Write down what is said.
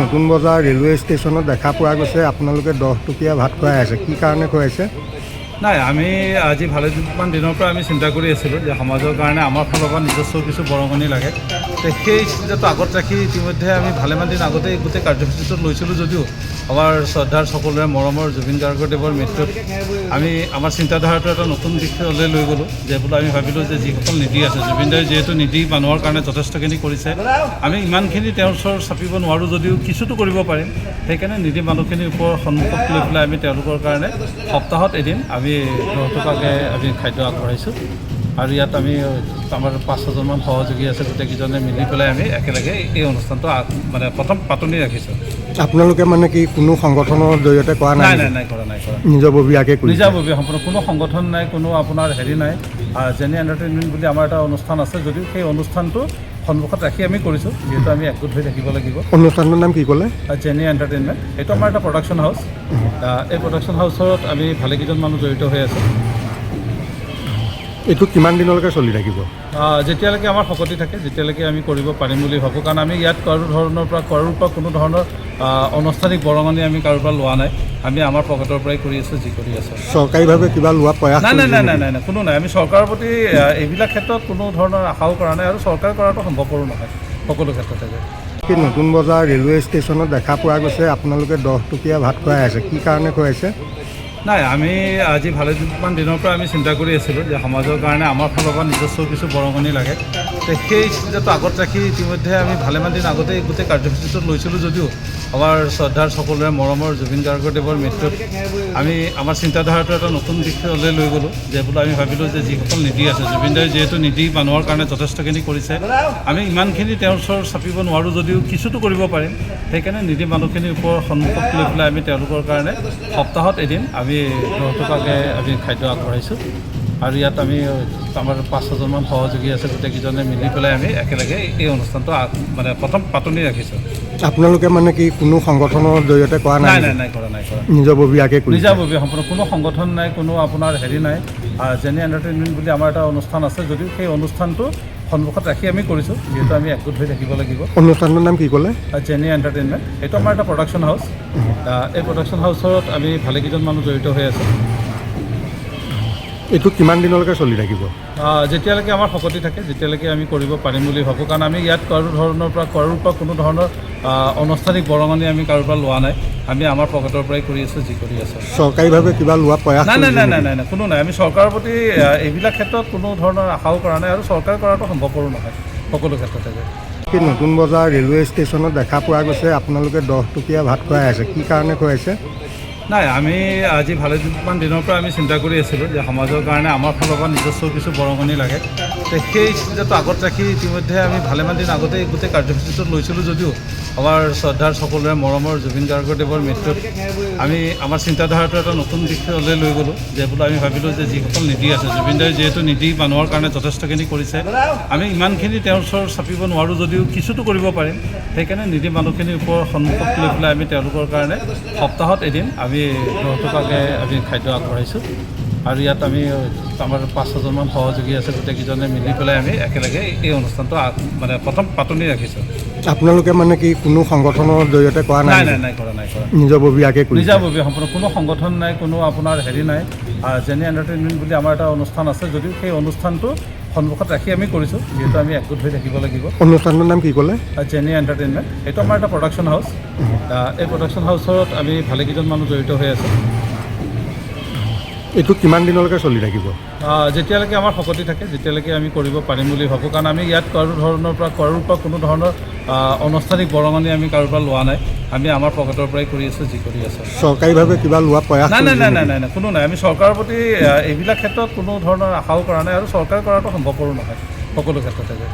নতুন বজাৰ ৰেলৱে ষ্টেচনত দেখা পোৱা গৈছে আপোনালোকে 10 টকীয়া ভাত খুৱাই আছে, কি কাৰণে খুৱাইছে? নাই, আমি আজি ভালেমান দিনৰ পৰা আমি চিন্তা কৰি আছিলোঁ যে সমাজৰ কাৰণে আমাৰ ফালৰ পৰা নিজস্ব কিছু বৰঙণি লাগে। তো সেই চিন্তাটো আগত ৰাখি ইতিমধ্যে আমি ভালেমান দিন আগতে গোটেই কাৰ্যসূচীটো লৈছিলোঁ যদিও আমাৰ শ্ৰদ্ধাৰ সকলোৰে মৰমৰ জুবিন গাৰ্গদেৱৰ মৃত্যুত আমি আমাৰ চিন্তাধাৰাটো এটা নতুন দিশলৈ লৈ গ'লোঁ। যে বোলো আমি ভাবিলোঁ যে যিসকল নীতি আছে, জুবিনদাই যিহেতু নীতি মানুহৰ কাৰণে যথেষ্টখিনি কৰিছে, আমি ইমানখিনি তেওঁৰ ওচৰত চাপিব নোৱাৰোঁ যদিও কিছুতো কৰিব পাৰিম। সেইকাৰণে নীতি মানুহখিনিৰ ওপৰত সন্মুখত লৈ পেলাই আমি তেওঁলোকৰ কাৰণে সপ্তাহত এদিন আমি 10 টকাকৈ আমি খাদ্য আগবঢ়াইছোঁ। আৰু ইয়াত আমি আমাৰ 5-6জনমান সহযোগী আছে, গোটেইকেইজনে মিলি পেলাই আমি একেলগে এই অনুষ্ঠানটো প্ৰথম পাতনি ৰাখিছোঁ। আপোনালোকে মানে কি কোনো সংগঠনৰ জৰিয়তে কৰা নাই? নাই কৰা। নিজাববীয়াকৈ কৰিছে? নিজাববীয়া সম্পূৰ্ণ, কোনো সংগঠন নাই, কোনো আপোনাৰ হেৰি নাই। জেনি এণ্টাৰটেইনমেণ্ট বুলি আমাৰ এটা অনুষ্ঠান আছে, যদিও সেই অনুষ্ঠানটো সন্মুখত ৰাখি আমি কৰিছোঁ, যিহেতু আমি একগোট হৈ থাকিব লাগিব। অনুষ্ঠানটোৰ নাম কি ক'লে? Jenny entertainment. এইটো আমাৰ এটা প্ৰডাকশ্যন হাউচ। এই প্ৰডাকশ্যন হাউচত আমি ভালেকেইজন মানুহ জড়িত হৈ আছোঁ। এইটো কিমান দিনলৈকে চলি থাকিব? যেতিয়ালৈকে আমাৰ শক্তি থাকে, যেতিয়ালৈকে আমি কৰিব পাৰিম বুলি ভাবোঁ। কাৰণ আমি ইয়াত কাৰোৰ পৰা কোনো ধৰণৰ আনুষ্ঠানিক বৰঙণি আমি কাৰোৰ পৰা লোৱা নাই। আমি আমাৰ পকেটৰ পৰাই কৰি আছোঁ, যি কৰি আছোঁ। চৰকাৰীভাৱে কিবা লোৱা প্ৰয়াস? নাই, কোনো নাই। আমি চৰকাৰৰ প্ৰতি এইবিলাক ক্ষেত্ৰত কোনো ধৰণৰ আশাও কৰা নাই, আৰু চৰকাৰে কৰাটো সম্ভৱপৰো নহয় সকলো ক্ষেত্ৰতে। নতুন বজাৰ ৰেলৱে ষ্টেচনত দেখা পোৱা গৈছে আপোনালোকে 10 টকীয়া ভাত খুৱাই আছে, কি কাৰণে খুৱাইছে? নাই, আমি আজি ভালেমান দিনৰ পৰা আমি চিন্তা কৰি আছিলোঁ যে সমাজৰ কাৰণে আমাৰ ফালৰ পৰা নিজস্ব কিছু বৰঙণি লাগে। তো সেই চিন্তাটো আগত ৰাখি ইতিমধ্যে আমি ভালেমান দিন আগতে গোটেই কাৰ্যসূচীটো লৈছিলোঁ যদিও আমাৰ শ্ৰদ্ধাৰ সকলোৰে মৰমৰ জুবিন গাৰ্গদেৱৰ মৃত্যুত আমি আমাৰ চিন্তাধাৰাটো এটা নতুন দিশলৈ লৈ গ'লোঁ। যে বোলো আমি ভাবিলোঁ যে যিসকল নীতি আছে, জুবিনদাই যিহেতু নীতি মানুহৰ কাৰণে যথেষ্টখিনি কৰিছে, আমি ইমানখিনি তেওঁৰ ওচৰত চাপিব নোৱাৰোঁ যদিও কিছুতো কৰিব পাৰিম। সেইকাৰণে নীতি মানুহখিনিৰ ওপৰত সন্মুখত লৈ পেলাই আমি তেওঁলোকৰ কাৰণে সপ্তাহত এদিন আমি 10 টকাকৈ আমি খাদ্য আগবঢ়াইছোঁ। আৰু ইয়াত আমি আমাৰ 5-6জনমান সহযোগী আছে, গোটেইকেইজনে মিলি পেলাই আমি একেলগে এই অনুষ্ঠানটো প্ৰথম পাতনি ৰাখিছোঁ। আপোনালোকে মানে কি কোনো সংগঠনৰ জৰিয়তে কৰা নাই? নাই কৰা। নিজাববীয়াকৈ কৰিছে? নিজাববীয়া সম্পূৰ্ণ, কোনো সংগঠন নাই, কোনো আপোনাৰ হেৰি নাই। জেনি এণ্টাৰটেইনমেণ্ট বুলি আমাৰ এটা অনুষ্ঠান আছে, যদিও সেই অনুষ্ঠানটো সন্মুখত ৰাখি আমি কৰিছোঁ, যিহেতু আমি একগোট হৈ থাকিব লাগিব। অনুষ্ঠানটোৰ নাম কি ক'লে? Jenny entertainment. এইটো আমাৰ এটা প্ৰডাকশ্যন হাউচ। এই প্ৰডাকশ্যন হাউচত আমি ভালেকেইজন মানুহ জড়িত হৈ আছোঁ। এইটো কিমান দিনলৈকে চলি থাকিব? যেতিয়ালৈকে আমাৰ শক্তি থাকে, যেতিয়ালৈকে আমি কৰিব পাৰিম বুলি ভাবোঁ। কাৰণ আমি ইয়াত কাৰোৰ পৰা কোনো ধৰণৰ আনুষ্ঠানিক বৰঙণি আমি কাৰোৰ পৰা লোৱা নাই। আমি আমাৰ পকেটৰ পৰাই কৰি আছোঁ, যি কৰি আছোঁ। চৰকাৰীভাৱে কিবা লোৱা প্ৰয়াস? নাই, কোনো নাই। আমি চৰকাৰৰ প্ৰতি এইবিলাক ক্ষেত্ৰত কোনো ধৰণৰ আশাও কৰা নাই, আৰু চৰকাৰে কৰাটো সম্ভৱপৰো নহয় সকলো ক্ষেত্ৰতে। নতুন বজাৰ ৰেলৱে ষ্টেচনত দেখা পোৱা গৈছে আপোনালোকে 10 টকীয়া ভাত খুৱাই আছে, কি কাৰণে খুৱাইছে? নাই, আমি আজি ভালেমান দিনৰ পৰা আমি চিন্তা কৰি আছিলোঁ যে সমাজৰ কাৰণে আমাৰ ফালৰ পৰা নিজস্ব কিছু বৰঙণি লাগে। তো সেই চিন্তাটো আগত ৰাখি ইতিমধ্যে আমি ভালেমান দিন আগতে গোটেই কাৰ্যসূচীটো লৈছিলোঁ যদিও আমাৰ শ্ৰদ্ধাৰ সকলোৰে মৰমৰ জুবিন গাৰ্গদেৱৰ মৃত্যুত আমি আমাৰ চিন্তাধাৰাটো এটা নতুন দিশলৈ লৈ গ'লোঁ। যে বোলো আমি ভাবিলোঁ যে যিসকল নীতি আছে, জুবিনদাই যিহেতু নীতি মানুহৰ কাৰণে যথেষ্টখিনি কৰিছে, আমি ইমানখিনি তেওঁৰ ওচৰত চাপিব নোৱাৰোঁ যদিও কিছুতো কৰিব পাৰিম। সেইকাৰণে নীতি মানুহখিনিৰ ওপৰত সন্মুখত লৈ পেলাই আমি তেওঁলোকৰ কাৰণে সপ্তাহত এদিন আমি 10 টকাকৈ আমি খাদ্য আগবঢ়াইছোঁ। আৰু ইয়াত আমি আমাৰ 5-6জনমান সহযোগী আছে, গোটেইকেইজনে মিলি পেলাই আমি একেলগে এই অনুষ্ঠানটো প্ৰথম পাতনি ৰাখিছোঁ। আপোনালোকে মানে কি কোনো সংগঠনৰ জৰিয়তে কৰা নাই? নাই কৰা। নিজাববীয়াকৈ কৰিছে? নিজাববীয়া সম্পূৰ্ণ, কোনো সংগঠন নাই, কোনো আপোনাৰ হেৰি নাই। জেনি এণ্টাৰটেইনমেণ্ট বুলি আমাৰ এটা অনুষ্ঠান আছে, যদিও সেই অনুষ্ঠানটো সন্মুখত ৰাখি আমি কৰিছোঁ, যিহেতু আমি একগোট হৈ থাকিব লাগিব। অনুষ্ঠানটোৰ নাম কি ক'লে? Jenny entertainment. এইটো আমাৰ এটা প্ৰডাকশ্যন হাউচ। এই প্ৰডাকশ্যন হাউচত আমি ভালেকেইজন মানুহ জড়িত হৈ আছোঁ। এইটো কিমান দিনলৈকে চলি থাকিব? যেতিয়ালৈকে আমাৰ শক্তি থাকে, যেতিয়ালৈকে আমি কৰিব পাৰিম বুলি ভাবোঁ। কাৰণ আমি ইয়াত কাৰোৰ পৰা কোনো ধৰণৰ আনুষ্ঠানিক বৰঙণি আমি কাৰোৰ পৰা লোৱা নাই। আমি আমাৰ পকেটৰ পৰাই কৰি আছোঁ, যি কৰি আছোঁ। চৰকাৰীভাৱে কিবা লোৱা প্ৰয়াস? নাই, কোনো নাই। আমি চৰকাৰৰ প্ৰতি এইবিলাক ক্ষেত্ৰত কোনো ধৰণৰ আশাও কৰা নাই, আৰু চৰকাৰে কৰাটো সম্ভৱপৰো নহয় সকলো ক্ষেত্ৰতে।